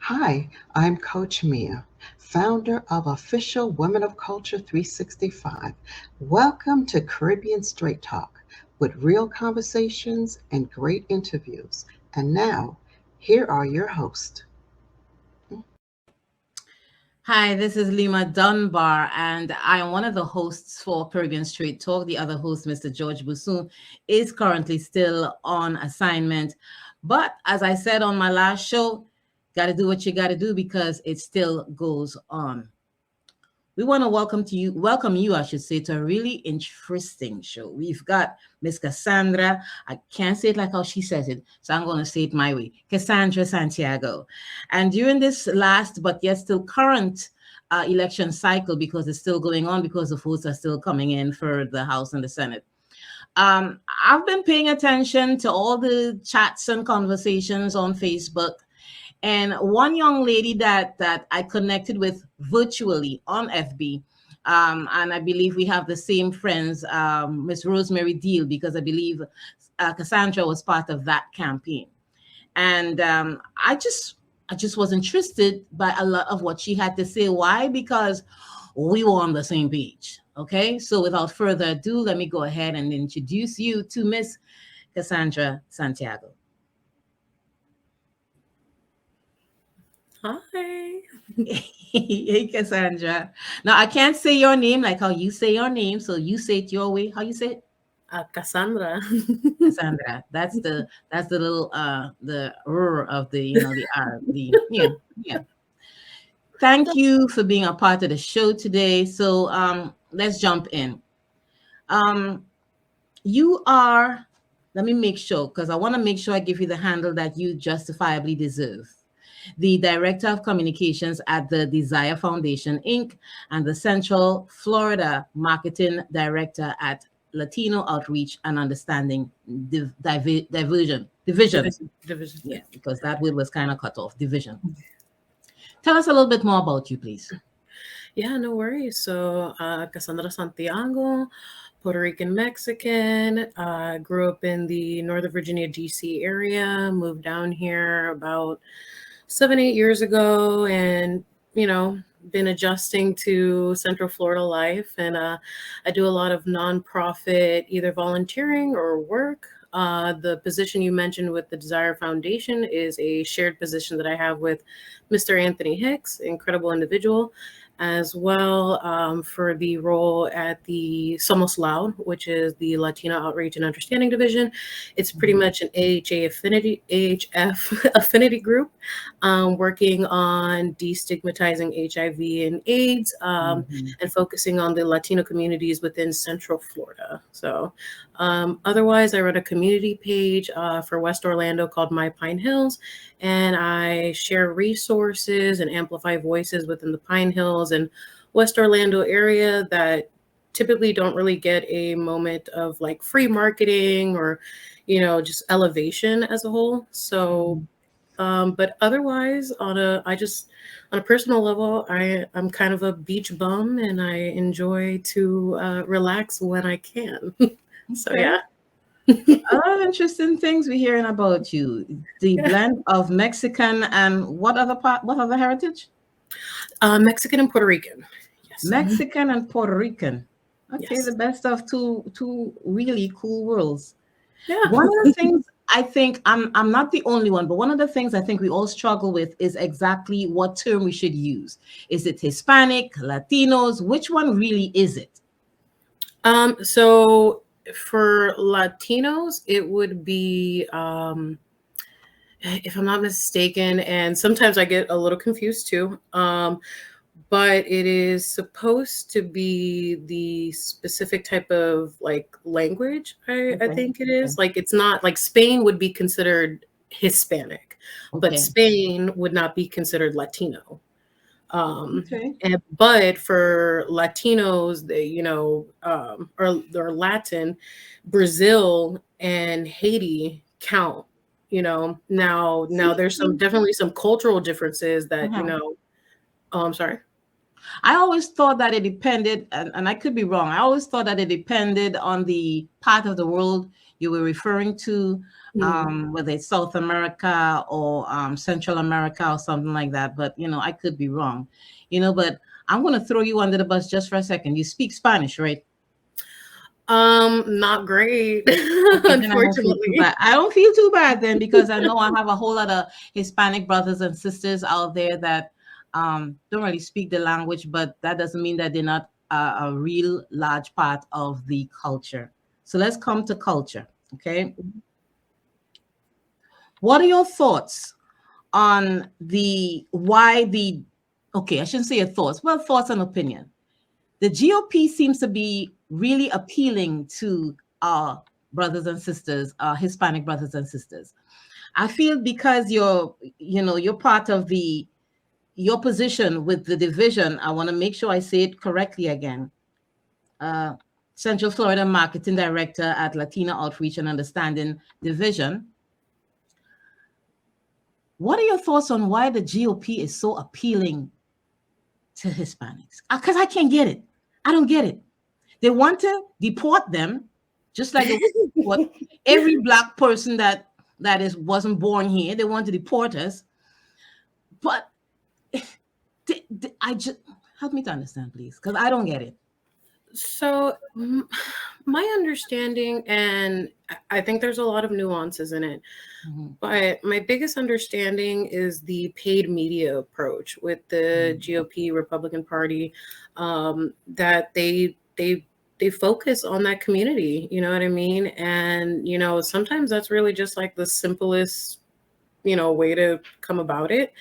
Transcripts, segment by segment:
Hi, I'm Coach Mia, founder of Official Women of Culture 365. Welcome to Caribbean Straight Talk with real conversations and great interviews. And now, here are your hosts. Hi, this is Lima Dunbar, and I am one of the hosts for Caribbean Straight Talk. The other host, Mr. George Busoon, is currently still on assignment. But as I said on my last show, got to do what you got to do because it still goes on. We want to welcome you, I should say, to a really interesting show. We've got Miss Cassandra. I can't say it like how she says it, so I'm going to say it my way. Cassandra Santiago. And during this last, but yet still current election cycle, because it's still going on, because the votes are still coming in for the House and the Senate. I've been paying attention to all the chats and conversations on Facebook, and one young lady that I connected with virtually on FB, and I believe we have the same friends, Miss Rosemary Deal, because I believe Cassandra was part of that campaign, and I just was interested by a lot of what she had to say. Why? Because we were on the same page. Okay, so without further ado, let me go ahead and introduce you to Miss Cassandra Santiago. Hi. Hey, Cassandra. Now I can't say your name like how you say your name, so you say it your way. How you say it? Cassandra. Cassandra. That's the little the of the the R the yeah. Thank you for being a part of the show today. So let's jump in. Um you are, let me make sure, because I want to make sure I give you the handle that you justifiably deserve. The Director of Communications at the Desire Foundation, Inc., and the Central Florida Marketing Director at Latino Outreach and Understanding Division. Division. Yeah, because that word was kind of cut off. Division. Tell us a little bit more about you, please. Yeah, no worries. So, Cassandra Santiago, Puerto Rican Mexican. Grew up in the Northern Virginia, DC area. Moved down here about 7, 8 years ago, and been adjusting to Central Florida life. And I do a lot of nonprofit, either volunteering or work. The position you mentioned with the Desire Foundation is a shared position that I have with Mr. Anthony Hicks, incredible individual, as well, for the role at the Somos Loud, which is the Latino Outreach and Understanding Division. It's pretty much an AHF affinity group, working on destigmatizing HIV and AIDS, Mhm. and focusing on the Latino communities within Central Florida. So, otherwise, I run a community page for West Orlando called My Pine Hills, and I share resources and amplify voices within the Pine Hills and West Orlando area that typically don't really get a moment of like free marketing or, just elevation as a whole. So, Mhm. but otherwise, on a personal level, I'm kind of a beach bum, and I enjoy to relax when I can. So Okay. yeah. A lot of interesting things we're hearing about you. The Yeah. blend of Mexican and what other heritage? Mexican and Puerto Rican. Yes. Mexican and Puerto Rican. Okay, the Yes. best of two really cool worlds. Yeah. One of the things I think, I'm not the only one, but one of the things I think we all struggle with is exactly what term we should use. Is it Hispanic, Latinos? Which one really is it? So for Latinos, it would be, if I'm not mistaken, and sometimes I get a little confused too. But it is supposed to be the specific type of like language. I Okay, think it okay, is like, it's not like Spain would be considered Hispanic, but okay, Spain would not be considered Latino. okay. But for Latinos, they, or Latin, Brazil and Haiti count. Now See, there's definitely some cultural differences that, uh-huh. Oh, I'm sorry. I always thought that it depended, and I could be wrong. I always thought that it depended on the part of the world you were referring to, whether it's South America or Central America or something like that. But, I could be wrong, but I'm going to throw you under the bus just for a second. You speak Spanish, right? Not great, Okay, then I don't feel too unfortunately. bad. I don't feel too bad then, because I know I have a whole lot of Hispanic brothers and sisters out there that don't really speak the language, but that doesn't mean that they're not a real large part of the culture. So let's come to culture, okay? What are your thoughts on okay, I shouldn't say your thoughts, well, thoughts and opinion. The GOP seems to be really appealing to our brothers and sisters, our Hispanic brothers and sisters. I feel because you're part of your position with the division. I want to make sure I say it correctly again. Central Florida Marketing Director at Latina Outreach and Understanding Division. What are your thoughts on why the GOP is so appealing to Hispanics? Because I can't get it. I don't get it. They want to deport them, just like they want to deport every Black person that wasn't born here. They want to deport us. But I just help me to understand, please, because I don't get it. So my understanding, and I think there's a lot of nuances in it, but my biggest understanding is the paid media approach with the GOP Republican Party, that they focus on that community, you know what I mean? And, sometimes that's really just like the simplest, way to come about it.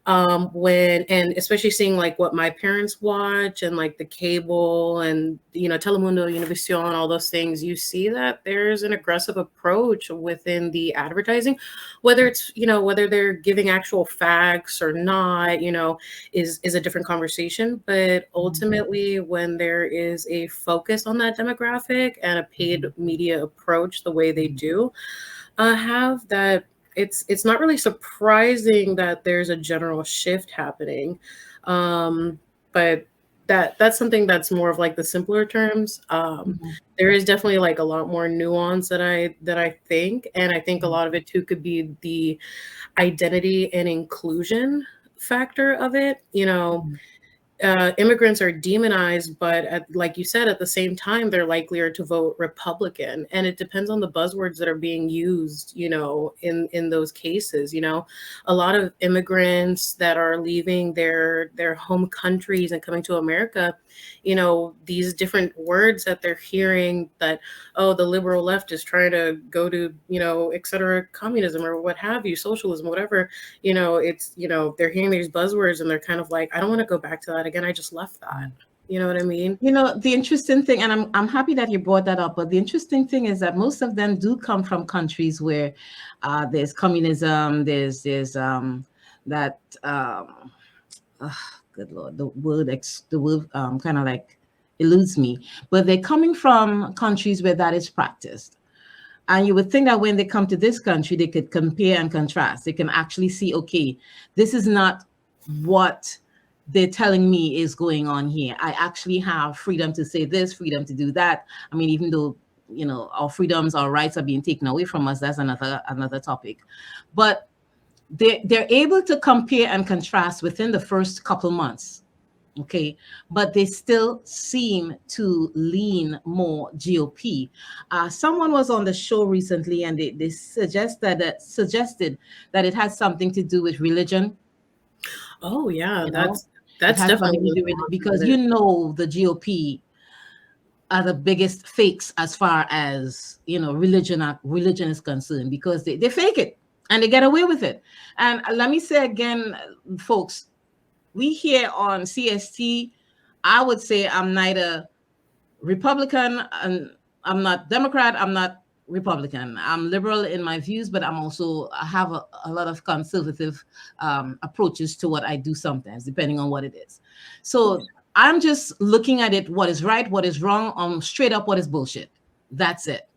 And especially seeing like what my parents watch and like the cable and Telemundo, Univision, all those things, you see that there's an aggressive approach within the advertising, whether it's whether they're giving actual facts or not, is a different conversation. But ultimately, when there is a focus on that demographic and a paid media approach the way they do have that, it's not really surprising that there's a general shift happening, but that's something that's more of like the simpler terms. There is definitely like a lot more nuance that I think, and I think a lot of it too could be the identity and inclusion factor of it. Immigrants are demonized, but like you said, at the same time, they're likelier to vote Republican. And it depends on the buzzwords that are being used, in those cases. A lot of immigrants that are leaving their home countries and coming to America, these different words that they're hearing that, oh, the liberal left is trying to go to, et cetera, communism or what have you, socialism, whatever, it's, they're hearing these buzzwords and they're kind of like, I don't want to go back to that again. I just left that. You know what I mean? The interesting thing, and I'm happy that you brought that up, but the interesting thing is that most of them do come from countries where there's communism, there's that good Lord, the word kind of like eludes me, but they're coming from countries where that is practiced. And you would think that when they come to this country, they could compare and contrast. They can actually see, okay, this is not what they're telling me is going on here. I actually have freedom to say this, freedom to do that. I mean, even though, our freedoms, our rights are being taken away from us, that's another topic. But they're able to compare and contrast within the first couple months, okay? But they still seem to lean more GOP. Someone was on the show recently, and they suggested that it has something to do with religion. Oh yeah, that's definitely because the GOP are the biggest fakes as far as religion is concerned, because they fake it and they get away with it. And let me say again, folks, we here on CST, I would say I'm neither Republican, and I'm not Democrat, I'm not Republican. I'm liberal in my views, but I have a lot of conservative approaches to what I do sometimes, depending on what it is. So I'm just looking at it, what is right, what is wrong, straight up what is bullshit. That's it,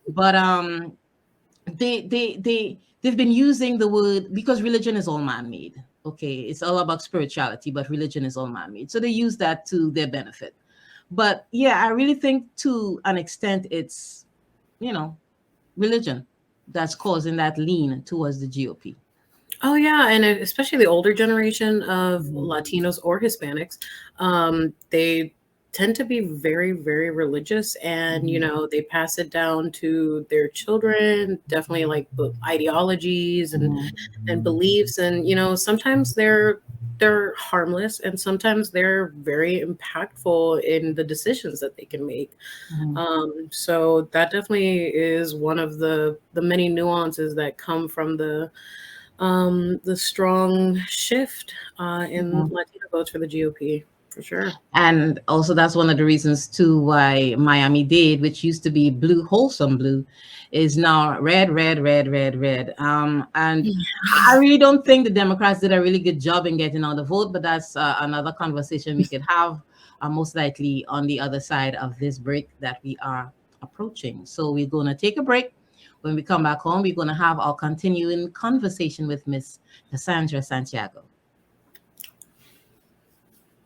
But they've been using the word, because religion is all man-made. Okay, it's all about spirituality, but religion is all man-made. So they use that to their benefit. But yeah, I really think to an extent it's religion that's causing that lean towards the GOP. Oh yeah, and especially the older generation of Mhm. Latinos or Hispanics, they tend to be very, very religious, and Mhm. they pass it down to their children. Definitely like ideologies and beliefs, and sometimes they're harmless, and sometimes they're very impactful in the decisions that they can make. Mhm. So that definitely is one of the many nuances that come from the strong shift in Mhm. Latino votes for the GOP, for sure. And also, that's one of the reasons too why Miami-Dade, which used to be blue, wholesome blue, is now red, red, red, red, red. And I really don't think the Democrats did a really good job in getting out the vote, but that's another conversation we could have, most likely on the other side of this break that we are approaching. So we're going to take a break. When we come back home, we're going to have our continuing conversation with Miss Kassanndra Santiago.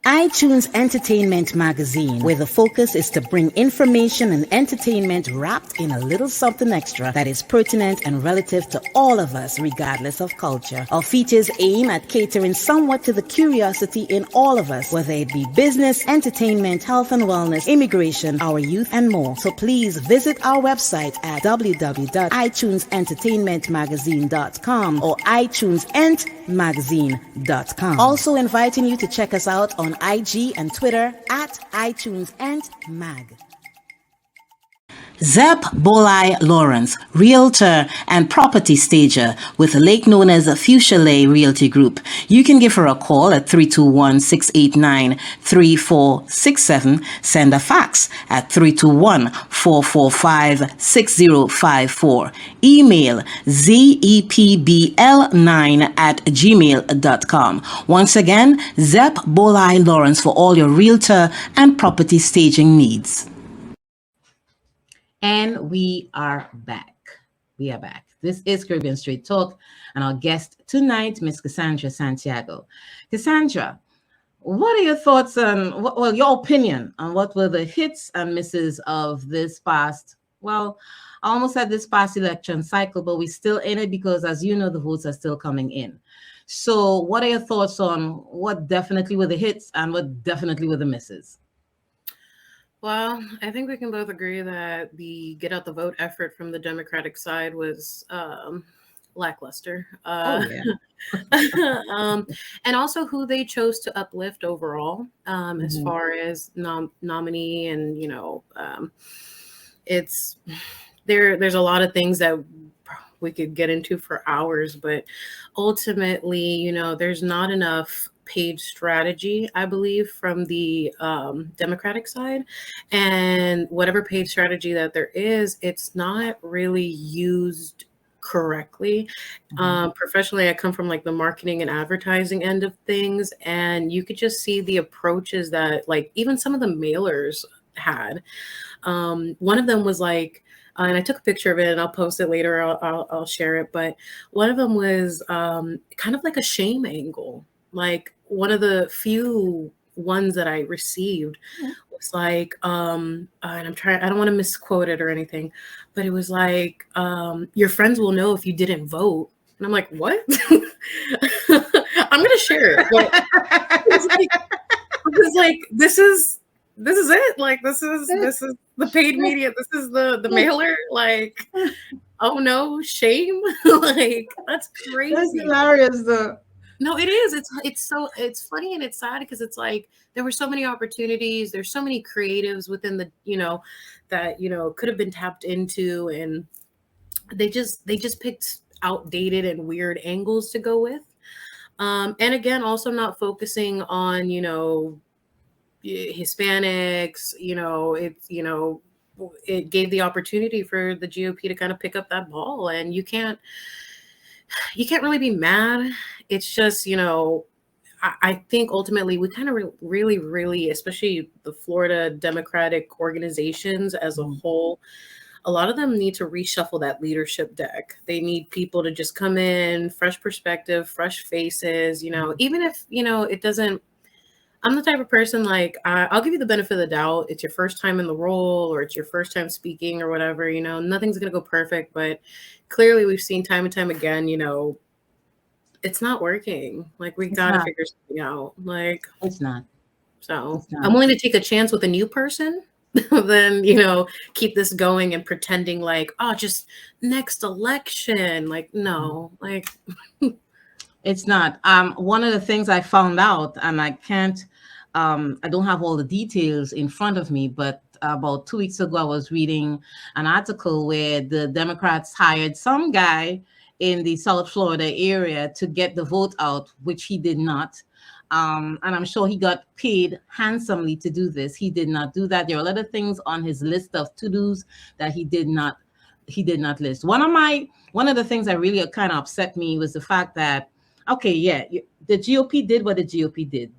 iTunes Entertainment Magazine, where the focus is to bring information and entertainment wrapped in a little something extra that is pertinent and relative to all of us, regardless of culture. Our features aim at catering somewhat to the curiosity in all of us, whether it be business, entertainment, health and wellness, immigration, our youth, and more. So please visit our website at www.itunesentertainmentmagazine.com or itunesentmagazine.com. Also inviting you to check us out on IG and Twitter at iTunes and Mag. Zep Bolai Lawrence, realtor and property stager with a lake known as Fuchsia Lay Realty Group. You can give her a call at 321-689-3467. Send a fax at 321-445-6054. Email zepbl9@gmail.com. Once again, Zep Bolai Lawrence for all your realtor and property staging needs. And we are back. We are back. This is Caribbean Straight Talk, and our guest tonight, Miss Kassanndra Santiago. Kassanndra, what are your thoughts on, well, your opinion on what were the hits and misses of this past, well, I almost said this past election cycle, but we're still in it because, as you know, the votes are still coming in. So what are your thoughts on what definitely were the hits and what definitely were the misses? Well, I think we can both agree that the get out the vote effort from the Democratic side was lackluster. Yeah. And also who they chose to uplift overall, as Mhm. far as nominee, and it's there's a lot of things that we could get into for hours, but ultimately, there's not enough paid strategy, I believe, from the Democratic side. And whatever paid strategy that there is, it's not really used correctly. Professionally, I come from like the marketing and advertising end of things, and you could just see the approaches that like even some of the mailers had. One of them was like, and I took a picture of it and I'll post it later. I'll share it. But one of them was kind of like a shame angle. Like one of the few ones that I received was like, and I don't want to misquote it or anything, but it was like, your friends will know if you didn't vote. And I'm like, what? I'm going to share it. But it was like, this is it. Like, this is the paid media. This is the mailer. Like, oh no, shame. Like, that's crazy. That's hilarious though. No, it is. It's funny and it's sad because it's like there were so many opportunities. There's so many creatives within the, that, could have been tapped into, and they just picked outdated and weird angles to go with. And again, also not focusing on, Hispanics, it gave the opportunity for the GOP to kind of pick up that ball, and you can't really be mad. It's just, I think ultimately we kind of really, especially the Florida Democratic organizations as a whole, a lot of them need to reshuffle that leadership deck. They need people to just come in, fresh perspective, fresh faces, even if, it doesn't, I'm the type of person, like, I'll give you the benefit of the doubt. It's your first time in the role, or it's your first time speaking, or whatever. Nothing's gonna go perfect, but clearly we've seen time and time again. It's not working. Like, we It's gotta not. figure something out. Like, It's not. so It's not. I'm willing to take a chance with a new person, then keep this going and pretending like, oh, just next election. Like, no, like, It's not. One of the things I found out, and I don't have all the details in front of me, but about 2 weeks ago, I was reading an article where the Democrats hired some guy in the South Florida area to get the vote out, which he did not. And I'm sure he got paid handsomely to do this. He did not do that. There are a lot of things on his list of to-dos that he did not list. One of the things that really kind of upset me was the fact that, okay, yeah, the GOP did what the GOP did.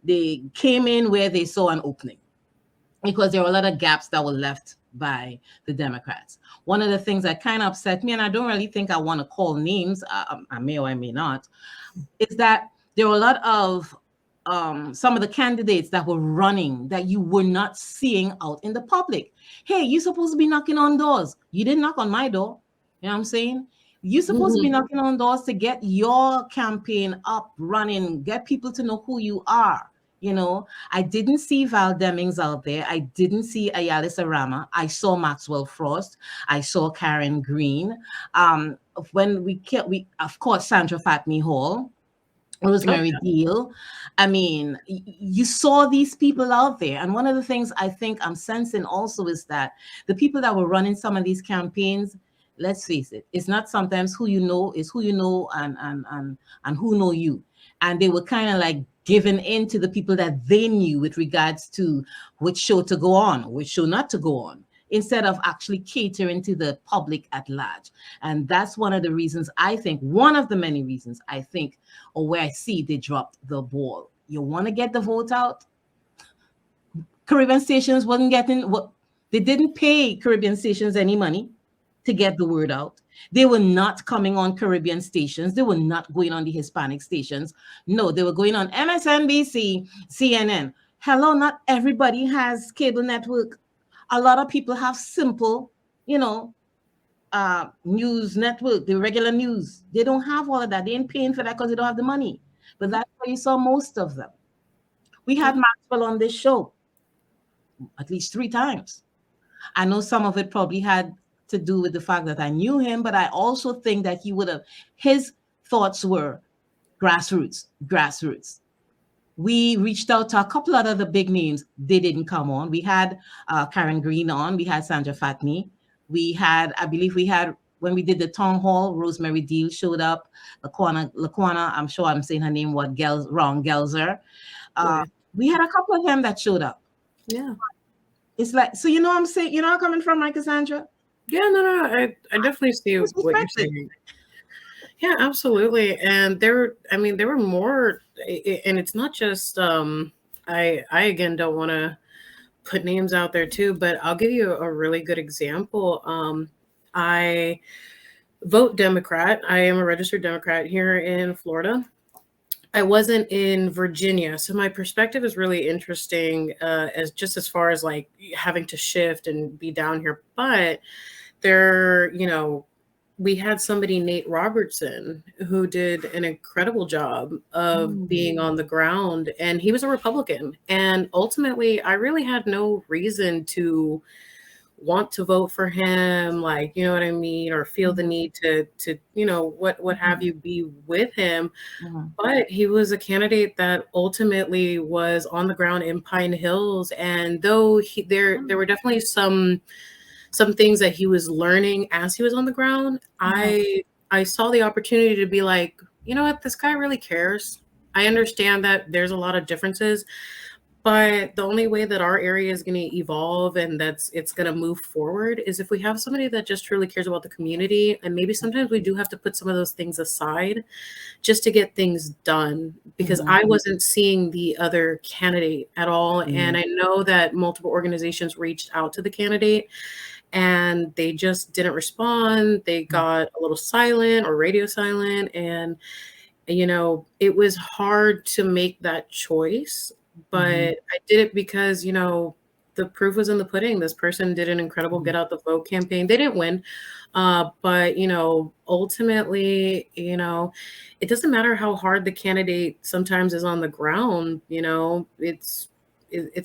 They came in where they saw an opening, because there were a lot of gaps that were left by the Democrats. One of the things that kind of upset me, and I don't really think I want to call names, I may or I may not, is that there were a lot of some of the candidates that were running that you were not seeing out in the public. Hey, you're supposed to be knocking on doors. You didn't knock on my door. You know what I'm saying? You're supposed to be knocking on doors to get your campaign up running, get people to know who you are. I didn't see Val Demings out there. I didn't see Ayala Sarama. I saw Maxwell Frost. I saw Karen Green. When we of course, Sandra Fatney Hall, Rosemary Deal. I mean, you saw these people out there. And one of the things I think I'm sensing also is that the people that were running some of these campaigns, let's face it, it's not sometimes who you know, is who you know, and who know you. And they were kind of like giving in to the people that they knew with regards to which show to go on, which show not to go on, instead of actually catering to the public at large. And that's one of the reasons I think, one of the many reasons I think, or where I see they dropped the ball. You want to get the vote out? Caribbean stations wasn't getting what they didn't pay Caribbean stations any money to get the word out. They were not coming on Caribbean stations. They were not going on the Hispanic stations. No, they were going on MSNBC, CNN. Hello, not everybody has cable network. A lot of people have simple, news network, the regular news. They don't have all of that. They ain't paying for that because they don't have the money. But that's why you saw most of them. We had Maxwell on this show at least 3 times. I know some of it probably had to do with the fact that I knew him, but I also think that his thoughts were grassroots. We reached out to a couple of other big names. They didn't come on. We had Karen Green on. We had Sandra Fatney. I believe when we did the town hall, Rosemary Deal showed up. Laquana, I'm sure I'm saying her name wrong, Gelzer. We had a couple of them that showed up. Yeah. It's like, so you know what I'm saying? You know where I'm coming from, right, Cassandra? Yeah, no. I definitely see what you're saying. Yeah, absolutely. And there were more, and it's not just, I again don't want to put names out there too, but I'll give you a really good example. I vote Democrat. I am a registered Democrat here in Florida. I wasn't in Virginia, so my perspective is really interesting, as far as like having to shift and be down here. But there, we had somebody, Nate Robertson, who did an incredible job of being on the ground, and he was a Republican. And ultimately, I really had no reason to want to vote for him, like, you know what I mean, or feel the need to what have you, be with him. But he was a candidate that ultimately was on the ground in Pine Hills, and though there were definitely some things that he was learning as he was on the ground, I saw the opportunity to be like, you know what, this guy really cares. I understand that there's a lot of differences, but the only way that our area is going to evolve and it's going to move forward is if we have somebody that just truly cares about the community. And maybe sometimes we do have to put some of those things aside just to get things done, because I wasn't seeing the other candidate at all. And I know that multiple organizations reached out to the candidate and they just didn't respond. They got a little silent or radio silent. And it was hard to make that choice, but I did it because, the proof was in the pudding. This person did an incredible get out the vote campaign. They didn't win. But, ultimately, it doesn't matter how hard the candidate sometimes is on the ground, it's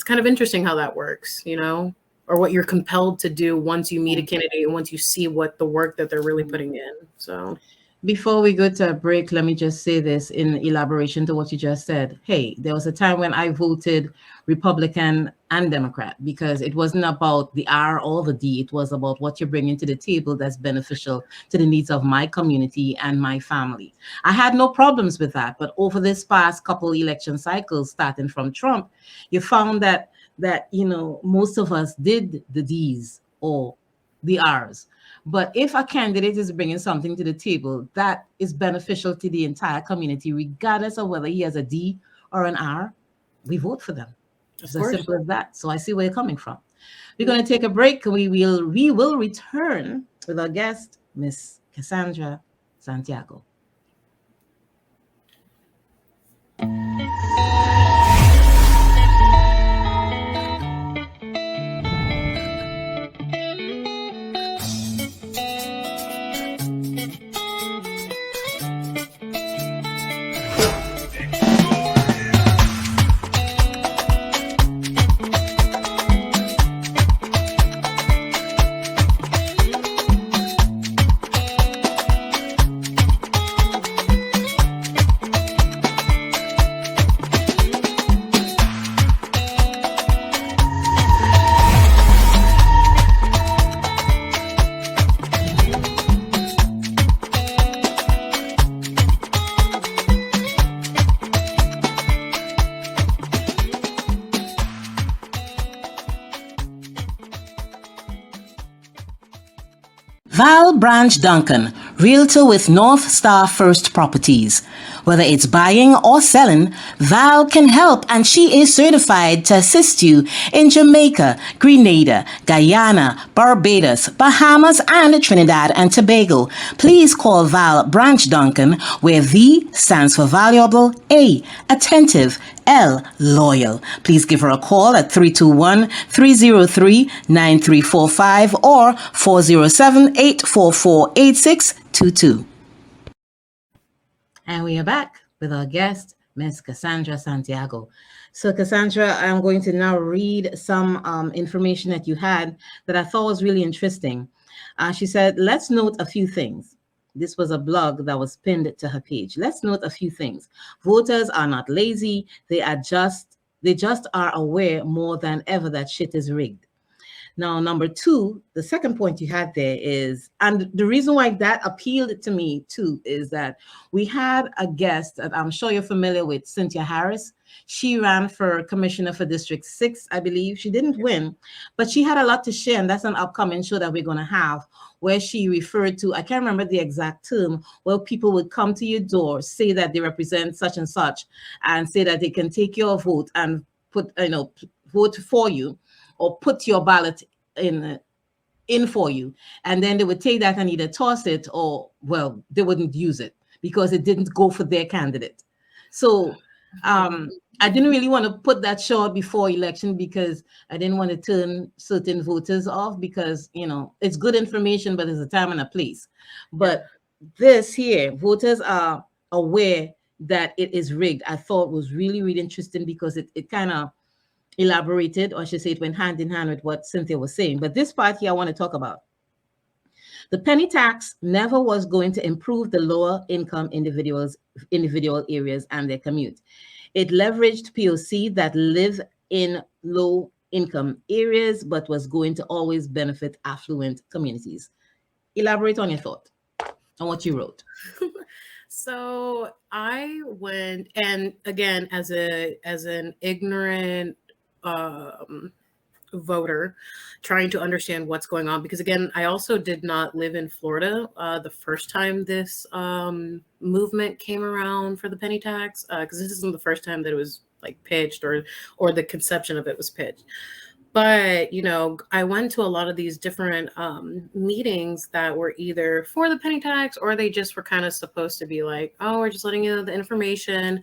kind of interesting how that works, or what you're compelled to do once you meet a candidate and once you see what the work that they're really putting in. So before we go to a break, let me just say this in elaboration to what you just said. Hey, there was a time when I voted Republican and Democrat because it wasn't about the R or the D. It was about what you're bringing to the table that's beneficial to the needs of my community and my family. I had no problems with that. But over this past couple election cycles, starting from Trump, you found that most of us did the D's or the R's. But if a candidate is bringing something to the table that is beneficial to the entire community, regardless of whether he has a D or an R, we vote for them. It's as simple as that. So I see where you're coming from. We're going to take a break. We will return with our guest, Miss Kassanndra Santiago. Val Branch Duncan, Realtor with North Star First Properties. Whether it's buying or selling, Val can help, and she is certified to assist you in Jamaica, Grenada, Guyana, Barbados, Bahamas, and Trinidad and Tobago. Please call Val Branch Duncan, where V stands for valuable, A, attentive, L, loyal. Please give her a call at 321-303-9345 or 407-844-8622. And we are back with our guest, Ms. Kassanndra Santiago. So Kassanndra, I'm going to now read some information that you had that I thought was really interesting. She said, let's note a few things. This was a blog that was pinned to her page. Let's note a few things. Voters are not lazy. They just are aware more than ever that shit is rigged. Now, number two, the second point you had there is, and the reason why that appealed to me too, is that we had a guest that I'm sure you're familiar with, Cynthia Harris. She ran for commissioner for District 6, I believe. She didn't win, but she had a lot to share, and that's an upcoming show that we're going to have where she referred to, I can't remember the exact term, where people would come to your door, say that they represent such and such, and say that they can take your vote and vote for you, or put your ballot in for you. And then they would take that and either toss it or, well, they wouldn't use it because it didn't go for their candidate. So I didn't really want to put that show out before election because I didn't want to turn certain voters off because, it's good information, but there's a time and a place. But this here, voters are aware that it is rigged. I thought was really, really interesting because it kind of elaborated, or I should say it went hand in hand with what Cynthia was saying. But this part here I want to talk about. The penny tax never was going to improve the lower income individual areas and their commute. It leveraged POC that live in low income areas, but was going to always benefit affluent communities. Elaborate on your thought on what you wrote. So I went, and again, as an ignorant voter trying to understand what's going on, because again, I also did not live in Florida the first time this movement came around for the penny tax, because this isn't the first time that it was like pitched or the conception of it was pitched. But, I went to a lot of these different meetings that were either for the penny tax, or they just were kind of supposed to be like, oh, we're just letting you know the information.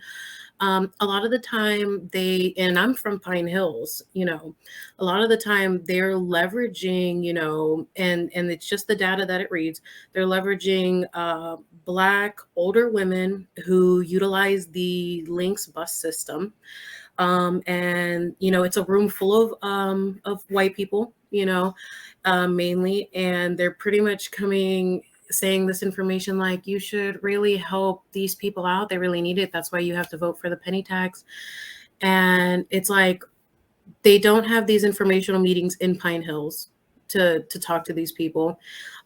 A lot of the time and I'm from Pine Hills, a lot of the time they're leveraging, and it's just the data that it reads. They're leveraging Black older women who utilize the Lynx bus system. And it's a room full of white people, mainly, and they're pretty much saying this information like, you should really help these people out. They really need it. That's why you have to vote for the penny tax. And it's like, they don't have these informational meetings in Pine Hills to talk to these people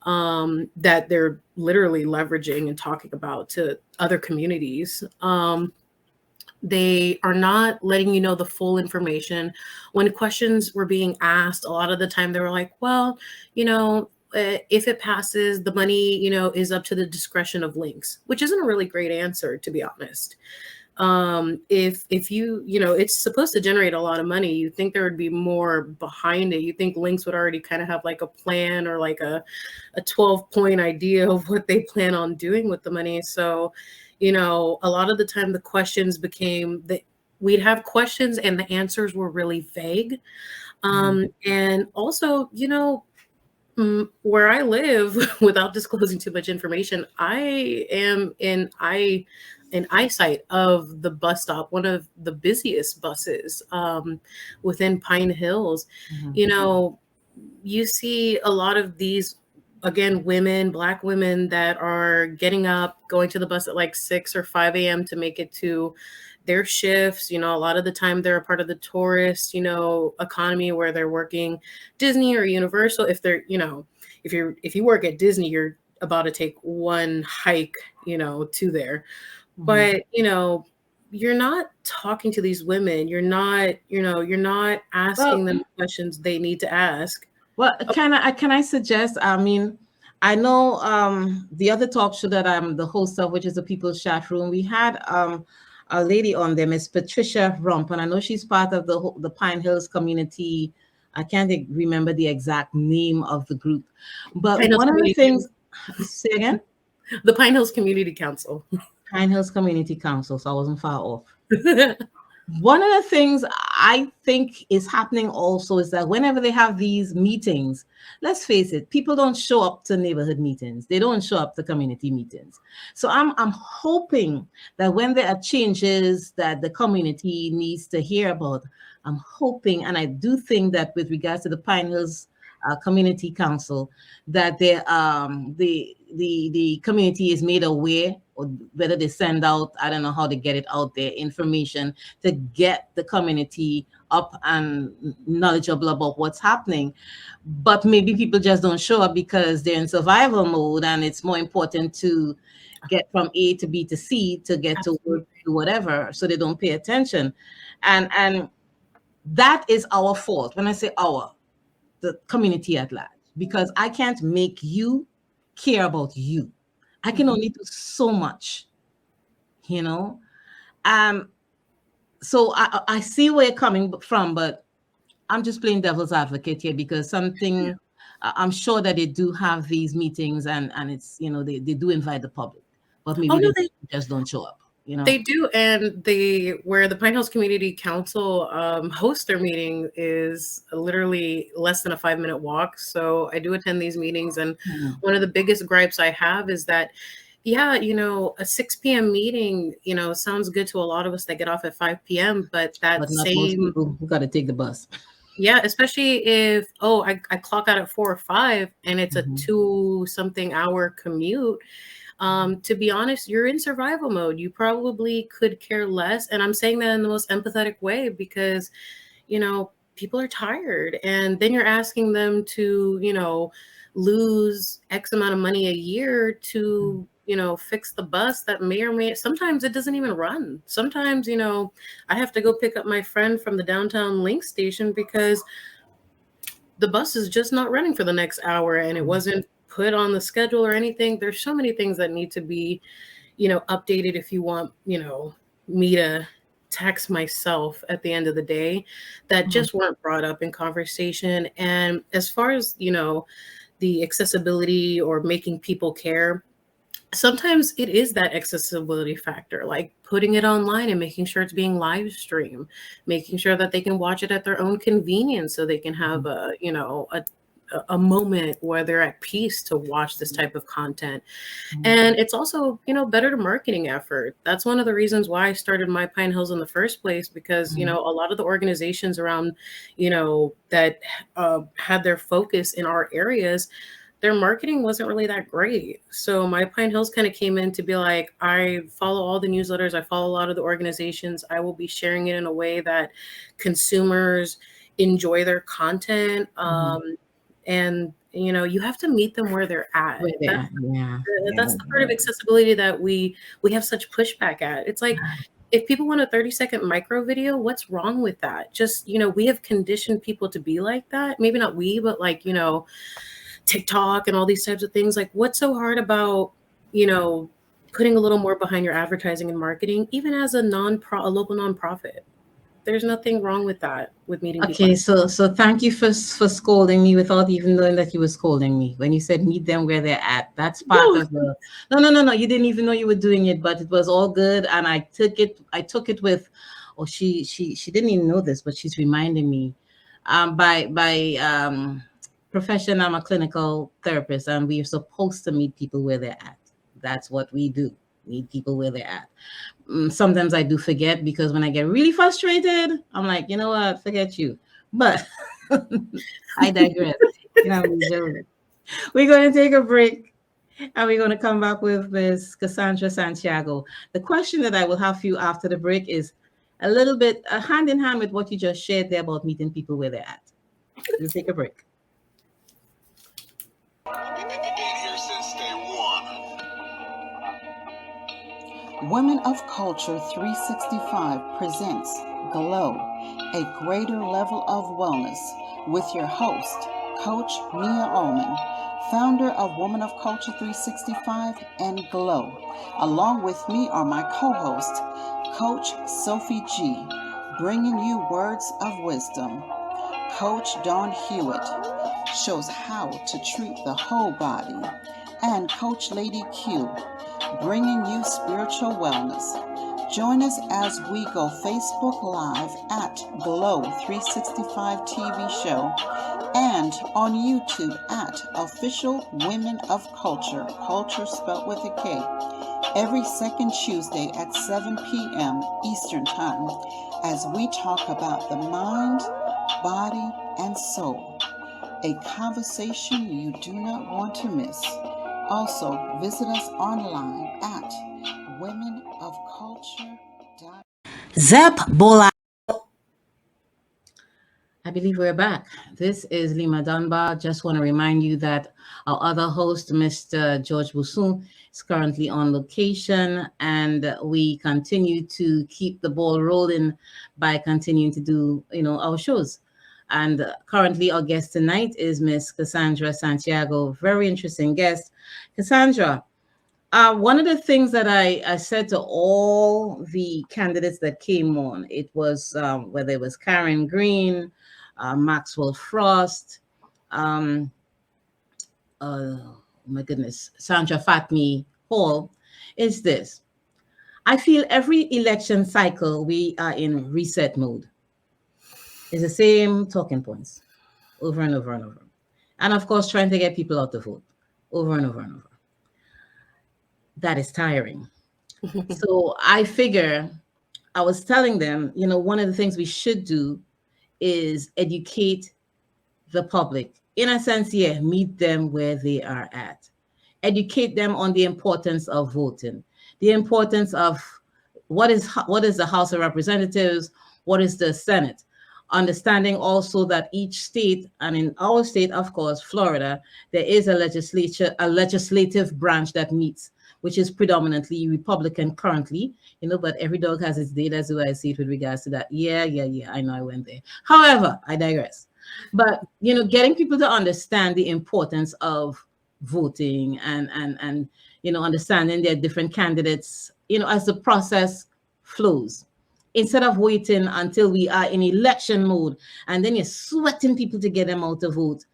that they're literally leveraging and talking about to other communities. They are not letting you know the full information. When questions were being asked, a lot of the time they were like, well, if it passes, the money, is up to the discretion of Lynx, which isn't a really great answer, to be honest. If you, it's supposed to generate a lot of money, you think there would be more behind it. You think Lynx would already kind of have like a plan or like a 12-point idea of what they plan on doing with the money. So, a lot of the time the questions became that we'd have questions and the answers were really vague. And also, where I live, without disclosing too much information, I am in eyesight of the bus stop, one of the busiest buses within Pine Hills. You see a lot of these, again, Black women that are getting up, going to the bus at like 6 or 5 a.m. to make it to their shifts. A lot of the time they're a part of the tourist, economy, where they're working Disney or Universal. If they're, if you work at Disney, you're about to take one hike, to there. But, you're not talking to these women. You're not asking them questions they need to ask. Well, can I suggest? I mean, I know the other talk show that I'm the host of, which is the People's Chat Room. We had a lady on there, Miss Patricia Rump, and I know she's part of the Pine Hills community. I can't remember the exact name of the group, but one of the things. Say again. The Pine Hills Community Council. Pine Hills Community Council. So I wasn't far off. One of the things I think is happening also is that whenever they have these meetings, let's face it, people don't show up to neighborhood meetings. They don't show up to community meetings. So I'm hoping that when there are changes that the community needs to hear about, I'm hoping, and I do think that with regards to the Pine Hills Community Council, that the community is made aware, or whether they send out, I don't know how they get it out there, information to get the community up and knowledgeable about what's happening. But maybe people just don't show up because they're in survival mode, and it's more important to get from A to B to C to get to work, to whatever, so they don't pay attention. And that is our fault. When I say our, the community at large, because I can't make you care about you. I can only do so much, So I see where you're coming from, but I'm just playing devil's advocate here because I'm sure that they do have these meetings and it's, they do invite the public, but maybe they just don't show up. They do, and where the Pine Hills Community Council hosts their meeting is literally less than a 5-minute walk. So I do attend these meetings, and one of the biggest gripes I have is that, a 6 p.m. meeting, sounds good to a lot of us that get off at 5 p.m. But not most people who got to take the bus. Yeah, especially if I clock out at 4 or 5, and it's a 2-something hour commute. To be honest, you're in survival mode. You probably could care less. And I'm saying that in the most empathetic way because, people are tired. And then you're asking them to, lose X amount of money a year to, fix the bus that may or may, sometimes it doesn't even run. Sometimes, I have to go pick up my friend from the downtown Lynx station because the bus is just not running for the next hour and it wasn't put on the schedule or anything. There's so many things that need to be, updated if you want, me to attacks myself at the end of the day that just weren't brought up in conversation. And as far as, the accessibility or making people care, sometimes it is that accessibility factor, like putting it online and making sure it's being live streamed, making sure that they can watch it at their own convenience so they can have a moment where they're at peace to watch this type of content. And it's also, better marketing effort. That's one of the reasons why I started My Pine Hills in the first place, because, a lot of the organizations around, that had their focus in our areas, their marketing wasn't really that great. So My Pine Hills kind of came in to be like, I follow all the newsletters, I follow a lot of the organizations, I will be sharing it in a way that consumers enjoy their content. And you have to meet them where they're at. That's the part of accessibility that we have such pushback at. It's like, if people want a 30-second micro video, what's wrong with that? Just, we have conditioned people to be like that. Maybe not we, but like, TikTok and all these types of things. Like, what's so hard about, putting a little more behind your advertising and marketing, even as a local nonprofit? There's nothing wrong with that, with meeting people. Okay, so thank you for scolding me without even knowing that you were scolding me. When you said meet them where they're at, that's part of the no. You didn't even know you were doing it, but it was all good, and I took it with, she didn't even know this, but she's reminding me. By profession, I'm a clinical therapist, and we're supposed to meet people where they're at. That's what we do. Meet people where they're at. Sometimes I do forget, because when I get really frustrated, I'm like, you know what, forget you. But I digress. We're going to take a break, and we're going to come back with Ms. Kassanndra Santiago. The question that I will have for you after the break is a little bit hand in hand with what you just shared there about meeting people where they're at. We'll take a break. Women of Culture 365 presents Glow, a greater level of wellness, with your host, Coach Mia Ullman, founder of Women of Culture 365 and Glow. Along with me are my co-host, Coach Sophie G, bringing you words of wisdom. Coach Dawn Hewitt shows how to treat the whole body, and Coach Lady Q, bringing you spiritual wellness. Join us as we go Facebook Live at Glow 365 TV show and on YouTube at Official Women of Culture, culture spelt with a K, every second Tuesday at 7 p.m. Eastern Time, as we talk about the mind, body, and soul. A conversation you do not want to miss. Also, visit us online at womenofculture.com. Zep Bola. I believe we're back. This is Lima Dunbar. Just want to remind you that our other host, Mr. George Busun, is currently on location, and we continue to keep the ball rolling by continuing to do, our shows. And currently our guest tonight is Miss Kassanndra Santiago. Very interesting guest. Kassanndra, one of the things that I said to all the candidates that came on, it was whether it was Karen Green, Maxwell Frost, my goodness, Sandra Fatmi Hall, is this. I feel every election cycle we are in reset mode. It's the same talking points over and over and over. And of course, trying to get people out to vote over and over and over. That is tiring. So I figure, I was telling them, one of the things we should do is educate the public. In a sense, meet them where they are at. Educate them on the importance of voting, the importance of what is the House of Representatives, what is the Senate. Understanding also that each state, and in our state, of course, Florida, there is a legislative branch that meets, which is predominantly Republican currently, but every dog has its day. That's the way I see it with regards to that. Yeah, I know I went there. However, I digress. But, getting people to understand the importance of voting and understanding their different candidates, as the process flows. instead of waiting until we are in election mode, and then you're sweating people to get them out to vote,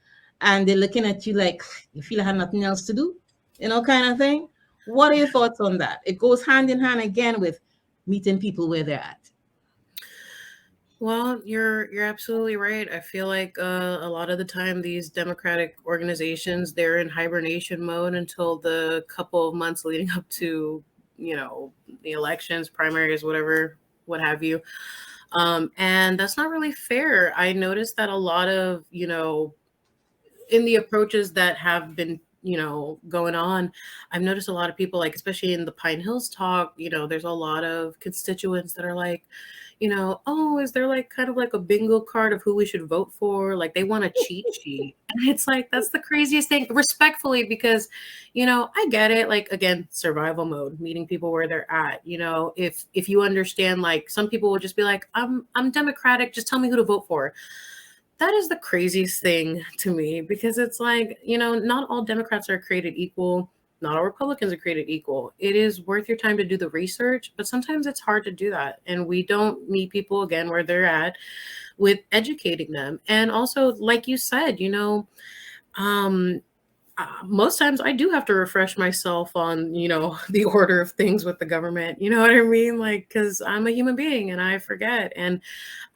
and they're looking at you like you feel I have nothing else to do, kind of thing. What are your thoughts on that? It goes hand in hand again with meeting people where they're at. Well, you're absolutely right. I feel like a lot of the time these democratic organizations, they're in hibernation mode until the couple of months leading up to, the elections, primaries, whatever, what have you. And that's not really fair. I noticed that a lot of, in the approaches that have been going on, I've noticed a lot of people, like especially in the Pine Hills talk, there's a lot of constituents that are like, oh, is there like kind of like a bingo card of who we should vote for? Like they want a cheat sheet. And it's like, that's the craziest thing, respectfully, because, I get it. Like, again, survival mode, meeting people where they're at. If you understand, like some people will just be like, I'm Democratic, just tell me who to vote for. That is the craziest thing to me, because it's like, not all Democrats are created equal. Not all Republicans are created equal. It is worth your time to do the research, but sometimes it's hard to do that. And we don't meet people, again, where they're at with educating them. And also, like you said, most times I do have to refresh myself on, the order of things with the government. You know what I mean? Like, because I'm a human being and I forget. And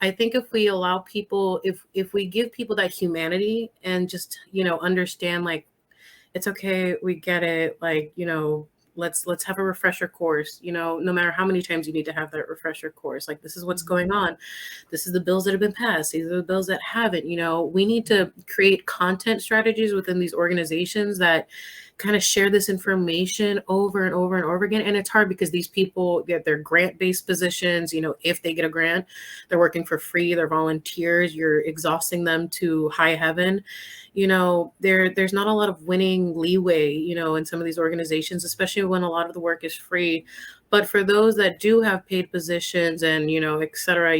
I think if we allow people, if we give people that humanity and just, understand, like, it's okay, we get it, like, let's have a refresher course, no matter how many times you need to have that refresher course. Like, this is what's going on. This is the bills that have been passed. These are the bills that haven't. We need to create content strategies within these organizations that kind of share this information over and over and over again. And it's hard because these people get their grant-based positions. If they get a grant, they're working for free, they're volunteers, you're exhausting them to high heaven. There's not a lot of winning leeway, in some of these organizations, especially when a lot of the work is free. But for those that do have paid positions and, et cetera,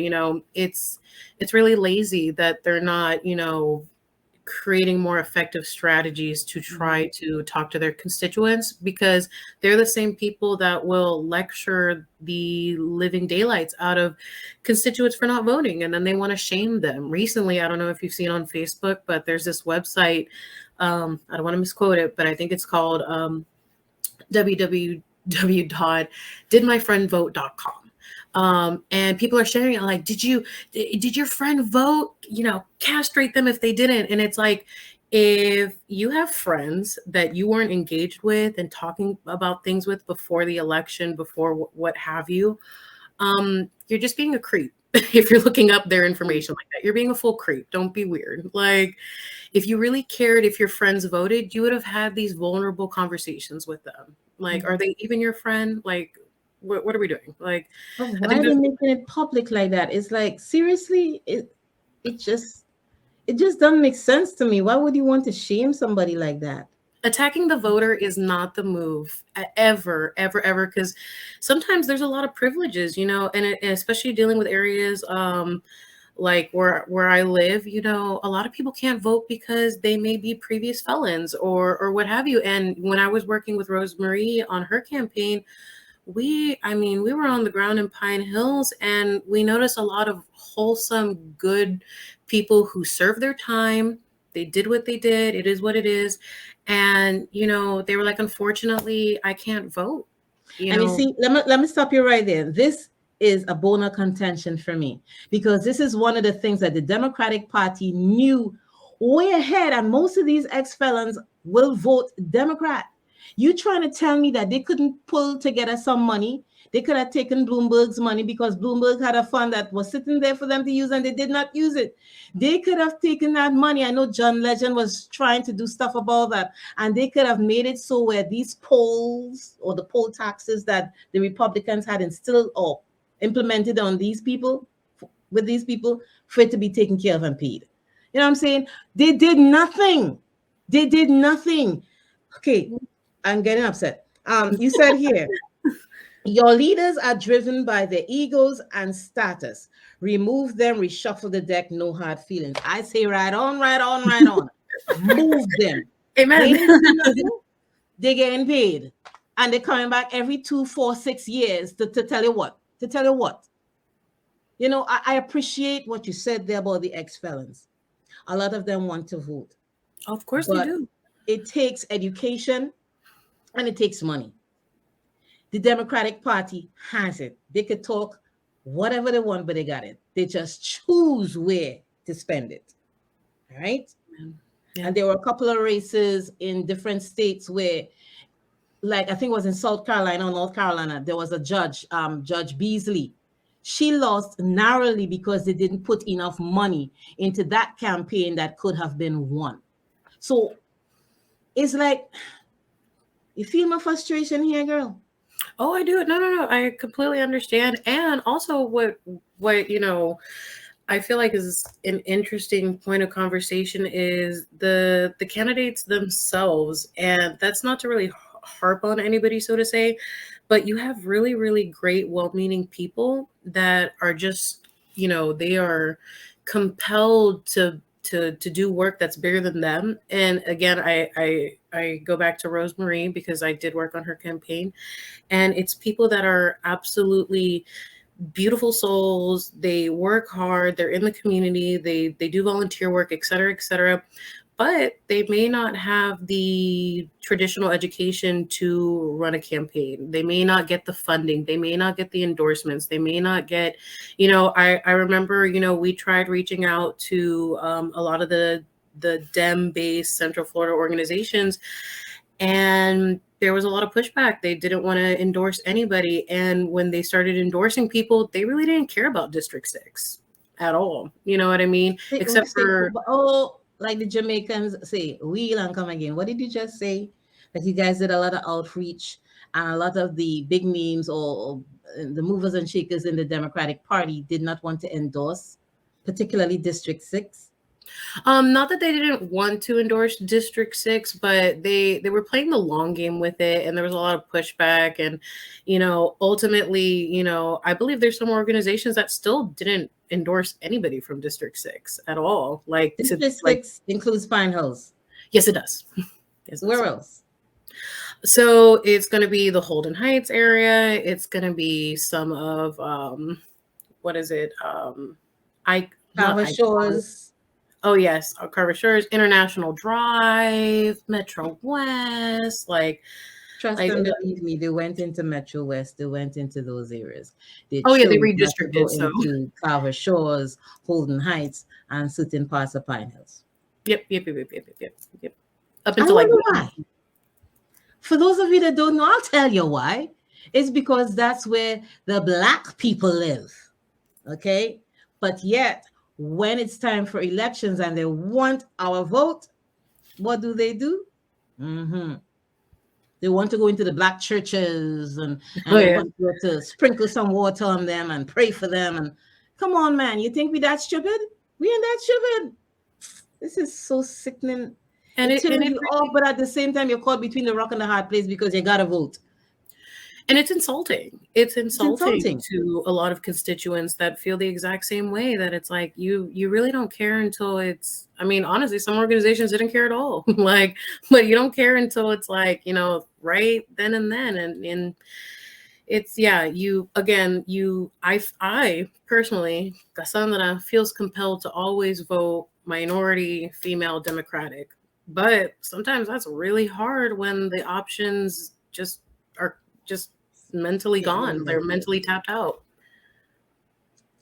it's really lazy that they're not, creating more effective strategies to try to talk to their constituents, because they're the same people that will lecture the living daylights out of constituents for not voting, and then they want to shame them. Recently, I don't know if you've seen on Facebook, but there's this website, I don't want to misquote it, but I think it's called www.didmyfriendvote.com. And people are sharing it like, did your friend vote? Castrate them if they didn't. And it's like, if you have friends that you weren't engaged with and talking about things with before the election, before what have you, you're just being a creep. If you're looking up their information like that, you're being a full creep. Don't be weird. Like, if you really cared if your friends voted, you would have had these vulnerable conversations with them. Like, are they even your friend? Like, what are we doing? Like, why are they making it public like that? It's like, seriously, it just doesn't make sense to me. Why would you want to shame somebody like that? Attacking the voter is not the move ever, because sometimes there's a lot of privileges, and especially dealing with areas like where I live, a lot of people can't vote because they may be previous felons or what have you. And when I was working with Rosemarie on her campaign, we were on the ground in Pine Hills, and we noticed a lot of wholesome, good people who served their time. They did what they did. It is what it is. And, they were like, unfortunately, I can't vote. And you see, let me stop you right there. This is a bone of contention for me, because this is one of the things that the Democratic Party knew way ahead, and most of these ex-felons will vote Democrat. You trying to tell me that they couldn't pull together some money? They could have taken Bloomberg's money, because Bloomberg had a fund that was sitting there for them to use and they did not use it. They could have taken that money. I know John Legend was trying to do stuff about that, and they could have made it so where these polls or the poll taxes that the Republicans had instilled or implemented on these people, with these people, for it to be taken care of and paid. You know what I'm saying? They did nothing. They did nothing. Okay, I'm getting upset. You said here, your leaders are driven by their egos and status. Remove them, reshuffle the deck, no hard feelings. I say right on, right on, right on. Move them. Amen. They're getting paid. And they're coming back every 2, 4, 6 years to tell you what? To tell you what? You know, I appreciate what you said there about the ex-felons. A lot of them want to vote, Of course they but do. it takes education and it takes money. The Democratic Party has it. They could talk whatever they want, but they got it. They just choose where to spend it. All right. Yeah. And there were a couple of races in different states where, like I think it was in South Carolina or North Carolina, there was a judge, Judge Beasley. She lost narrowly because they didn't put enough money into that campaign that could have been won. So it's like, you feel my frustration here, girl? Oh, I do. No. I completely understand. And also what, I feel like is an interesting point of conversation is the candidates themselves. And that's not to really harp on anybody, so to say, but you have really, really great, well-meaning people that are just, they are compelled to do work that's bigger than them. And again, I go back to Rosemarie because I did work on her campaign, and it's people that are absolutely beautiful souls. They work hard, they're in the community, they do volunteer work, et cetera, et cetera. But they may not have the traditional education to run a campaign. They may not get the funding. They may not get the endorsements. They may not get, I remember, we tried reaching out to a lot of the Dem-based Central Florida organizations, and there was a lot of pushback. They didn't want to endorse anybody. And when they started endorsing people, they really didn't care about District 6 at all. You know what I mean? Except for, like the Jamaicans say, wheel and come again. What did you just say? That you guys did a lot of outreach and a lot of the big names or the movers and shakers in the Democratic Party did not want to endorse, particularly District 6? Not that they didn't want to endorse District 6, but they were playing the long game with it, and there was a lot of pushback. And ultimately, I believe there's some organizations that still didn't endorse anybody from District 6 at all. Like District 6 includes Pinehills. Yes, it does. Yes, where else? So it's going to be the Holden Heights area. It's going to be some of what is it? Carver Shores. Oh yes, Carver Shores, International Drive, Metro West, Trust and believe me, they went into Metro West. They went into those areas. They redistricted into Carver Shores, Holden Heights, and certain parts of Pine Hills. Yep. Up until why. For those of you that don't know, I'll tell you why. It's because that's where the Black people live. Okay, but yet, when it's time for elections and they want our vote, what do? Mm-hmm. They want to go into the Black churches and they want to sprinkle some water on them and pray for them. And come on, man, you think we that stupid? We ain't that stupid. This is so sickening. And it turns you off, but at the same time, you're caught between the rock and the hard place because you gotta vote. And it's insulting. It's insulting to a lot of constituents that feel the exact same way, that it's like, you really don't care until it's, I mean, honestly, some organizations didn't care at all. But you don't care until it's like, right then and then. And it's, I personally, Kassanndra, feels compelled to always vote minority, female, Democratic. But sometimes that's really hard when the options are just mentally gone. They're mentally tapped out.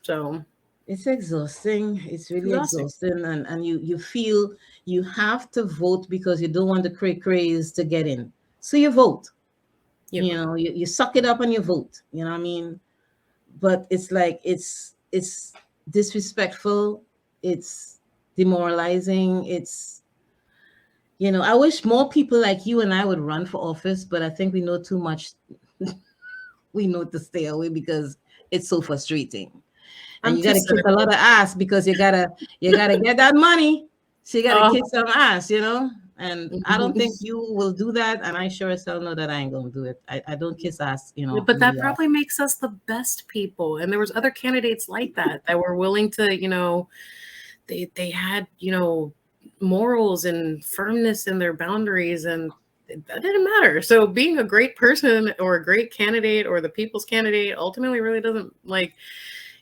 So it's exhausting. It's really exhausting. And you feel you have to vote because you don't want the craze to get in. So you vote. You suck it up and you vote. You know what I mean? But it's like it's disrespectful. It's demoralizing. It's I wish more people like you and I would run for office, but I think we know too much. We know to stay away because it's so frustrating. And you got to kick a lot of ass because you gotta get that money. So you got to kick some ass, And I don't think you will do that. And I sure as hell know that I ain't gonna do it. I don't kiss ass, But that probably makes us the best people. And there was other candidates like that were willing to, they had, morals and firmness in their boundaries, and that didn't matter. So being a great person or a great candidate or the people's candidate ultimately really doesn't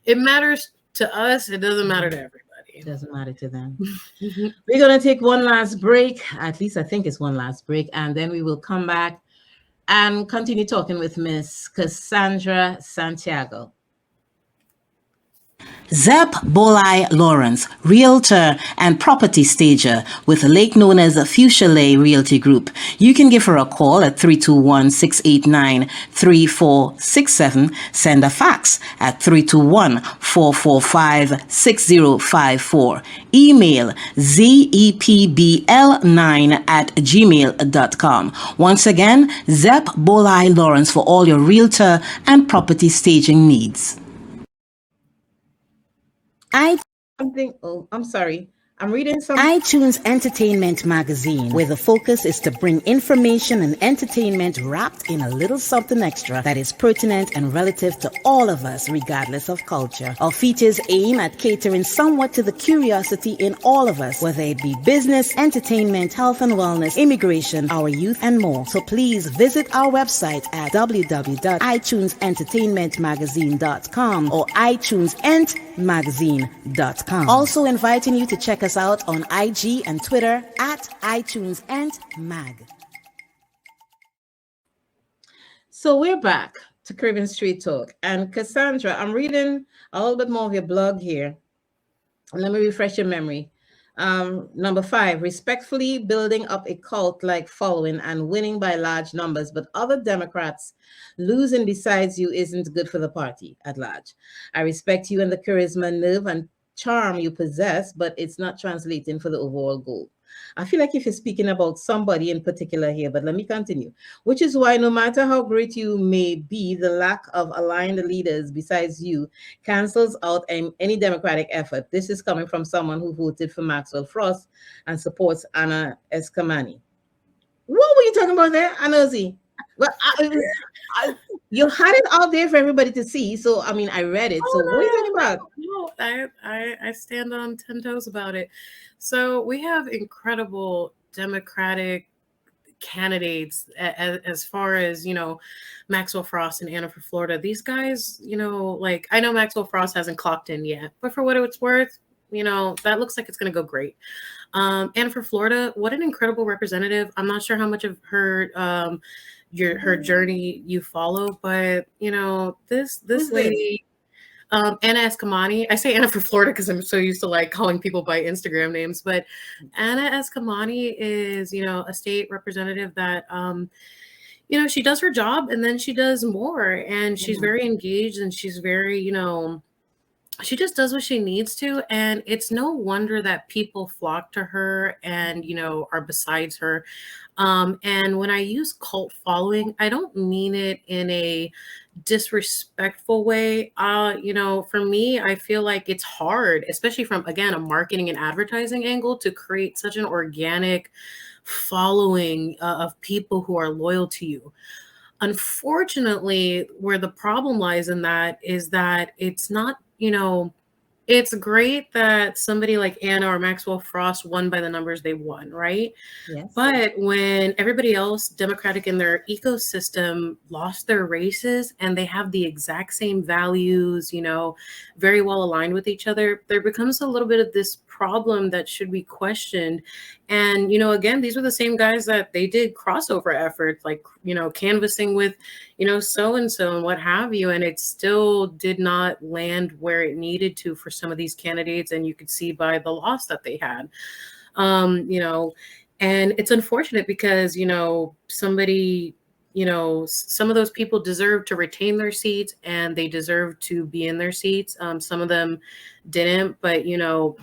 It matters to us. It doesn't matter to everybody. It doesn't matter to them. We're going to take one last break. At least I think it's one last break. And then we will come back and continue talking with Miss Kassanndra Santiago. Zep Bolai Lawrence, realtor and property stager with a lake known as the Fuchsia Lay Realty Group. You can give her a call at 321-689-3467. Send a fax at 321-445-6054. Email zepbl9@gmail.com. Once again, Zep Bolai Lawrence for all your realtor and property staging needs. I'm sorry. I'm reading something. iTunes Entertainment Magazine, where the focus is to bring information and entertainment wrapped in a little something extra that is pertinent and relative to all of us, regardless of culture. Our features aim at catering somewhat to the curiosity in all of us, whether it be business, entertainment, health and wellness, immigration, our youth, and more. So please visit our website at www.itunesentertainmentmagazine.com or itunesentmagazine.com. Also inviting you to check us out on IG and Twitter at iTunesentMag. So we're back to Caribbean Street Talk. And Kassanndra, I'm reading a little bit more of your blog here. Let me refresh your memory. Number 5, respectfully building up a cult-like following and winning by large numbers, but other Democrats losing besides you isn't good for the party at large. I respect you and the charisma, nerve, and charm you possess, but it's not translating for the overall goal. I feel like if you're speaking about somebody in particular here, but let me continue. Which is why no matter how great you may be, the lack of aligned leaders besides you cancels out any Democratic effort. This is coming from someone who voted for Maxwell Frost and supports Anna Eskamani. What were you talking about there, Anozi? Well, you had it out there for everybody to see. So, I mean, I read it. So, what are you talking about? No, I stand on 10 toes about it. So, we have incredible Democratic candidates as far as, Maxwell Frost and Anna for Florida. These guys, like, I know Maxwell Frost hasn't clocked in yet, but for what it's worth, that looks like it's going to go great. Anna for Florida, what an incredible representative. I'm not sure how much of her her journey you follow, but this lady, Anna Eskamani. I say Anna for Florida because I'm so used to like calling people by Instagram names, but Anna Eskamani is a state representative that she does her job and then she does more, and she's very engaged and she's very she just does what she needs to, and it's no wonder that people flock to her and are besides her. And when I use cult following, I don't mean it in a disrespectful way. For me, I feel like it's hard, especially from, again, a marketing and advertising angle, to create such an organic following of people who are loyal to you. Unfortunately, where the problem lies in that is that it's not, it's great that somebody like Anna or Maxwell Frost won by the numbers they won, right? Yes. But when everybody else, Democratic in their ecosystem, lost their races and they have the exact same values, very well aligned with each other, there becomes a little bit of this problem that should be questioned. And, again, these were the same guys that they did crossover efforts, like, canvassing with, so-and-so and what have you. And it still did not land where it needed to for some of these candidates. And you could see by the loss that they had, and it's unfortunate because, somebody, some of those people deserve to retain their seats and they deserve to be in their seats. Some of them didn't, but,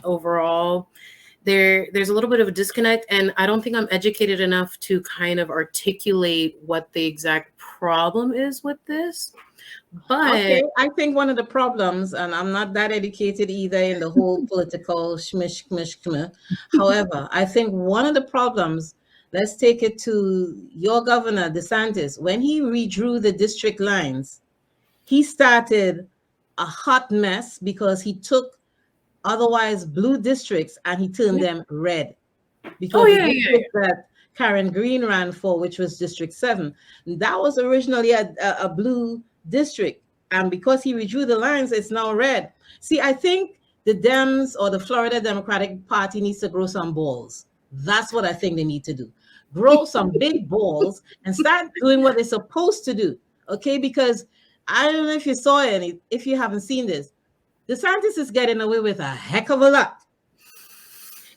overall, there's a little bit of a disconnect, and I don't think I'm educated enough to kind of articulate what the exact problem is with this. But okay, I think one of the problems, and I'm not that educated either in the whole political shmish. However, I think one of the problems, let's take it to your governor, DeSantis. When he redrew the district lines, he started a hot mess because he took otherwise blue districts and he turned them red. Because the district that Karen Green ran for, which was District 7, that was originally a blue district. And because he redrew the lines, it's now red. See, I think the Dems or the Florida Democratic Party needs to grow some balls. That's what I think they need to do. Grow some big balls and start doing what they're supposed to do. Okay, because I don't know if you saw any, if you haven't seen this, DeSantis is getting away with a heck of a lot.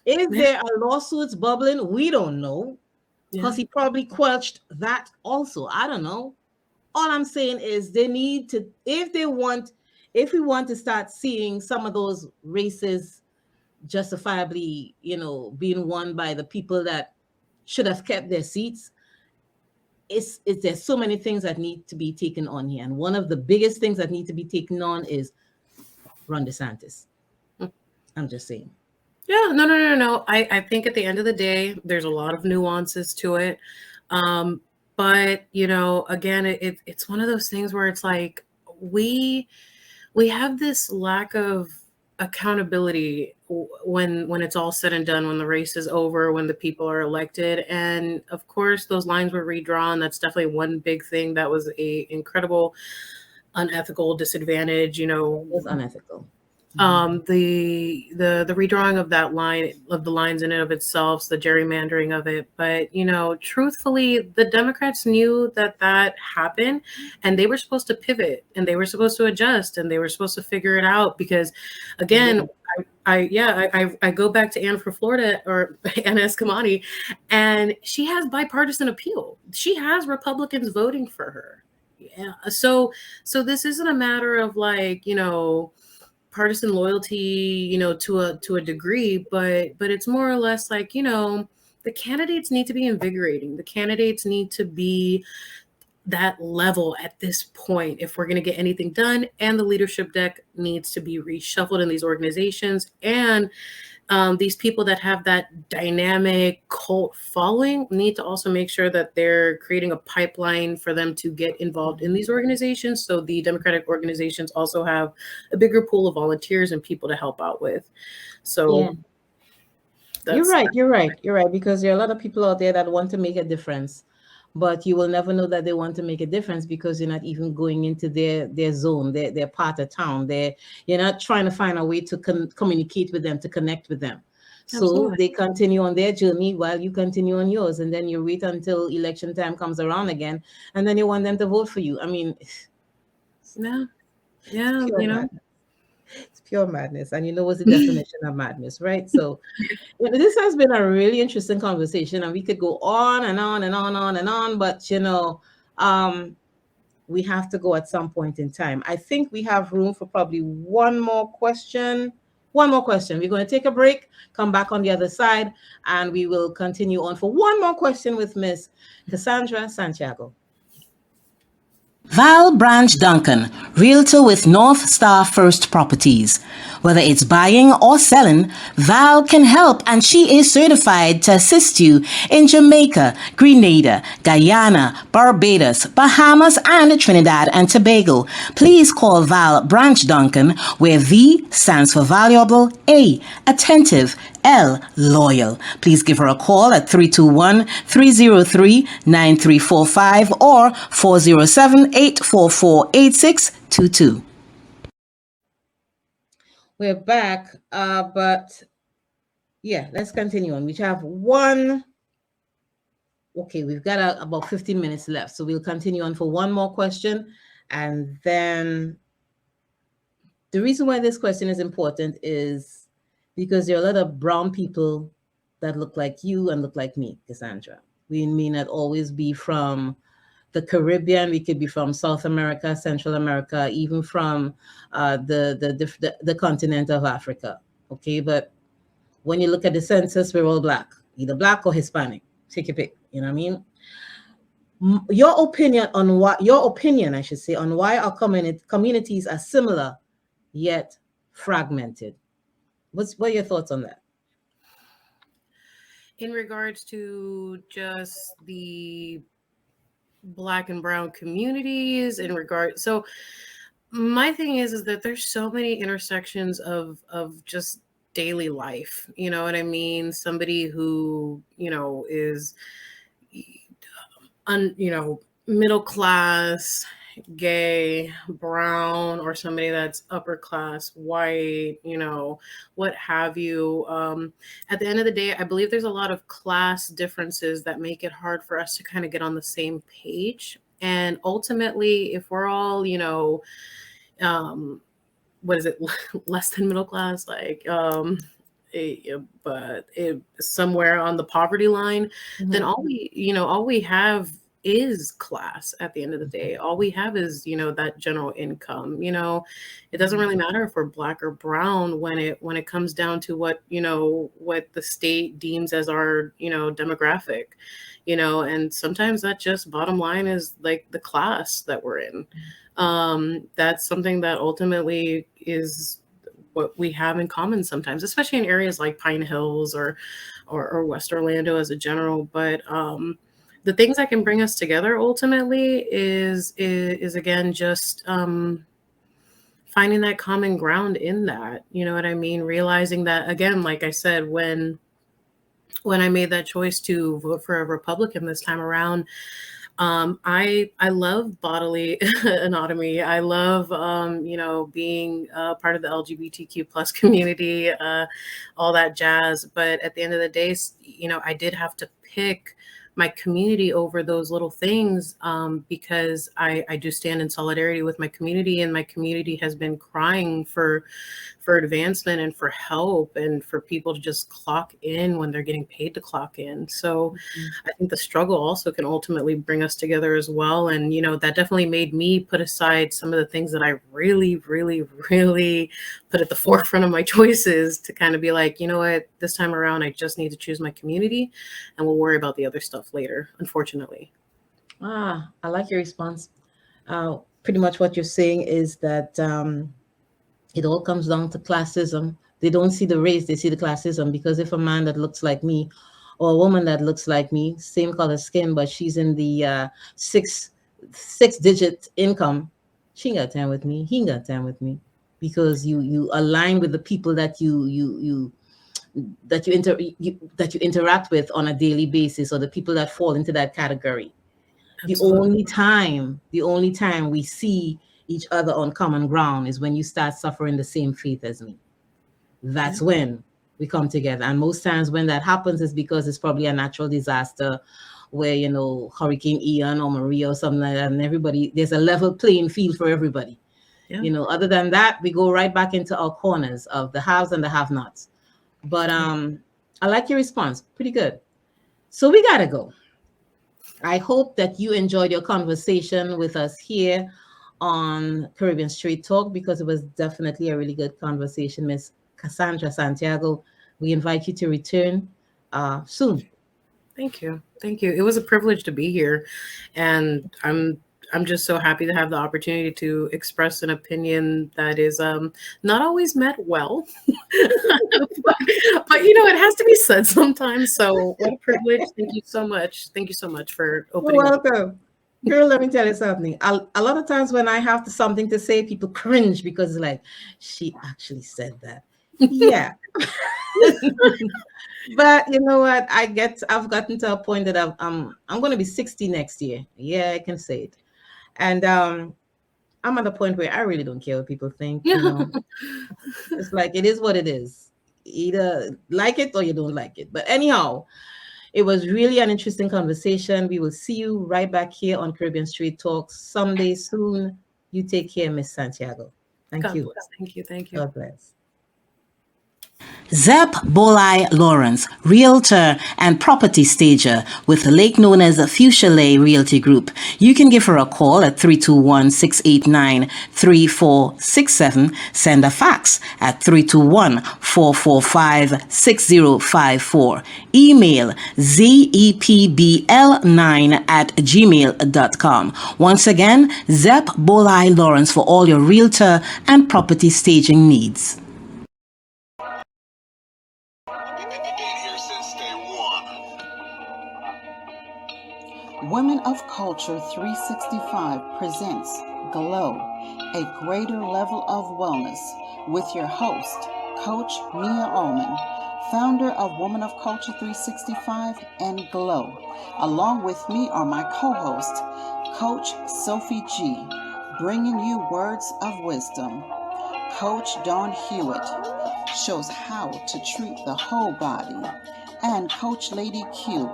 Is there a lawsuits bubbling? We don't know, because he probably quelched that also. I don't know. All I'm saying is they need to, if we want to start seeing some of those races justifiably, being won by the people that should have kept their seats, there's so many things that need to be taken on here. And one of the biggest things that need to be taken on is Ron DeSantis. I'm just saying. Yeah, no. I think at the end of the day, there's a lot of nuances to it. But again, it's one of those things where it's like we have this lack of accountability when it's all said and done, when the race is over, when the people are elected. And of course, those lines were redrawn. That's definitely one big thing that was a incredible unethical disadvantage. It was unethical. The redrawing of that line, of the lines in and of itself, the gerrymandering of it. But truthfully, the Democrats knew that happened, and they were supposed to pivot, and they were supposed to adjust, and they were supposed to figure it out. Because again, I go back to Ann for Florida, or Anna Eskamani, and she has bipartisan appeal. She has Republicans voting for her. Yeah. So this isn't a matter of like, partisan loyalty, to a degree, but it's more or less like, the candidates need to be invigorating. The candidates need to be that level at this point if we're going to get anything done, and the leadership deck needs to be reshuffled in these organizations. And these people that have that dynamic cult following need to also make sure that they're creating a pipeline for them to get involved in these organizations. So the Democratic organizations also have a bigger pool of volunteers and people to help out with. So You're right. Because there are a lot of people out there that want to make a difference, but you will never know that they want to make a difference because you're not even going into their zone, their part of town. You're not trying to find a way to communicate with them, to connect with them. So they continue on their journey while you continue on yours. And then you wait until election time comes around again, and then you want them to vote for you. I mean, it's pure madness. And what's the definition of madness, right? So this has been a really interesting conversation, and we could go on and on and on and on, but we have to go at some point in time. I think we have room for probably one more question. We're going to take a break, come back on the other side, and we will continue on for one more question with Miss Kassanndra Santiago. Val Branch Duncan, realtor with North Star First Properties. Whether it's buying or selling, Val can help, and she is certified to assist you in Jamaica, Grenada, Guyana, Barbados, Bahamas, and Trinidad and Tobago. Please call Val Branch Duncan, where V stands for valuable, A, attentive, L, loyal. Please give her a call at 321-303-9345 or 407-844-8622. We're back, but yeah, let's continue on. We have one. Okay, we've got about 15 minutes left, so we'll continue on for one more question. And then the reason why this question is important is because there are a lot of brown people that look like you and look like me, Kassanndra. We may not always be from the Caribbean. We could be from South America, Central America, even from the continent of Africa. Okay, but when you look at the census, we're all black, either black or Hispanic. Take your pick. You know what I mean? Your opinion, on why our communities are similar yet fragmented. What are your thoughts on that? In regards to just the Black and brown communities, so my thing is that there's so many intersections of just daily life. You know what I mean? Somebody who, is, middle class, gay, brown, or somebody that's upper class, white, what have you. At the end of the day, I believe there's a lot of class differences that make it hard for us to kind of get on the same page. And ultimately, if we're all, what is it, less than middle class, like, but somewhere on the poverty line, then all we have is class. At the end of the day, all we have is that general income. It doesn't really matter if we're black or brown when it comes down to what the state deems as our demographic. And sometimes that just bottom line is like the class that we're in. That's something that ultimately is what we have in common sometimes, especially in areas like Pine Hills or West Orlando as a general. But the things that can bring us together ultimately is again just finding that common ground in that. You know what I mean? Realizing that, again, like I said, when I made that choice to vote for a Republican this time around, I love bodily anatomy. I love being part of the LGBTQ plus community, all that jazz. But at the end of the day, I did have to pick my community over those little things, because I do stand in solidarity with my community, and my community has been crying for advancement and for help and for people to just clock in when they're getting paid to clock in. So I think the struggle also can ultimately bring us together as well. And, that definitely made me put aside some of the things that I really, really, really put at the forefront of my choices to kind of be like, you know what, this time around, I just need to choose my community and we'll worry about the other stuff later, unfortunately. I like your response. Pretty much what you're saying is that it all comes down to classism. They don't see the race, they see the classism. Because if a man that looks like me or a woman that looks like me, same color skin, but she's in the six-digit income, she ain't got time with me. He ain't got time with me, because you align with the people that you interact with on a daily basis, or the people that fall into that category. Absolutely. The only time we see each other on common ground is when you start suffering the same fate as me. That's when we come together. And most times when that happens is because it's probably a natural disaster where, Hurricane Ian or Maria or something like that, and there's a level playing field for everybody. Yeah. Other than that, we go right back into our corners of the haves and the have-nots. But I like your response. Pretty good. So we gotta go. I hope that you enjoyed your conversation with us here on Caribbean Street Talk, because it was definitely a really good conversation. Miss Kassanndra Santiago, we invite you to return soon. Thank you. It was a privilege to be here, and I'm just so happy to have the opportunity to express an opinion that is not always met well, but it has to be said sometimes. So what a privilege! Thank you so much. Thank you so much for opening. You're welcome. Girl, let me tell you something. A lot of times when I have something to say, people cringe because it's like, she actually said that. Yeah. But you know what? I've gotten to a point that I'm going to be 60 next year. Yeah, I can say it. And I'm at a point where I really don't care what people think. It's like, it is what it is. Either like it or you don't like it. But anyhow, it was really an interesting conversation. We will see you right back here on Caribbean Street Talk someday soon. You take care, Miss Santiago. Thank you. Bless. Thank you. Thank you. God bless. Zep Bolai Lawrence, realtor and property stager with the lake known as Fuchsia Lay Realty Group. You can give her a call at 321-689-3467. Send a fax at 321-445-6054. Email zepbl9@gmail.com. Once again, Zep Bolai Lawrence for all your realtor and property staging needs. Women of Culture 365 presents Glow, a greater level of wellness, with your host, Coach Mia Ullman, founder of Women of Culture 365 and Glow. Along with me are my co-hosts, Coach Sophie G, bringing you words of wisdom. Coach Dawn Hewitt shows how to treat the whole body. And Coach Lady Q,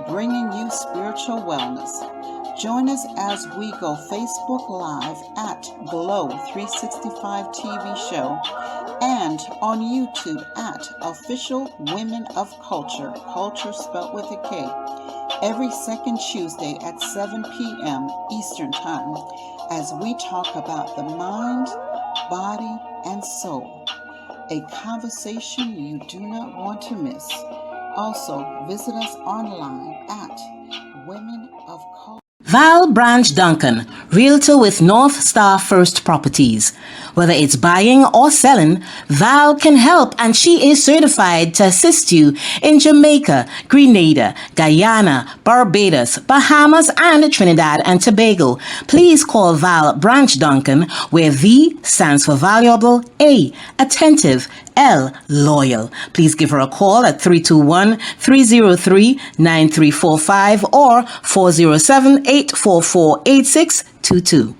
bringing you spiritual wellness. Join us as we go Facebook Live at Glow 365 TV show and on YouTube at Official Women of Culture, culture spelled with a K, every second Tuesday at 7 p.m. Eastern Time as we talk about the mind, body, and soul. A conversation you do not want to miss. Also, visit us online at Women of Culture. Val Branch Duncan, Realtor with North Star First Properties. Whether it's buying or selling, Val can help, and she is certified to assist you in Jamaica, Grenada, Guyana, Barbados, Bahamas, and Trinidad and Tobago. Please call Val Branch Duncan, where V stands for valuable, A, attentive, L, loyal. Please give her a call at 321-303-9345 or 407-844-8622.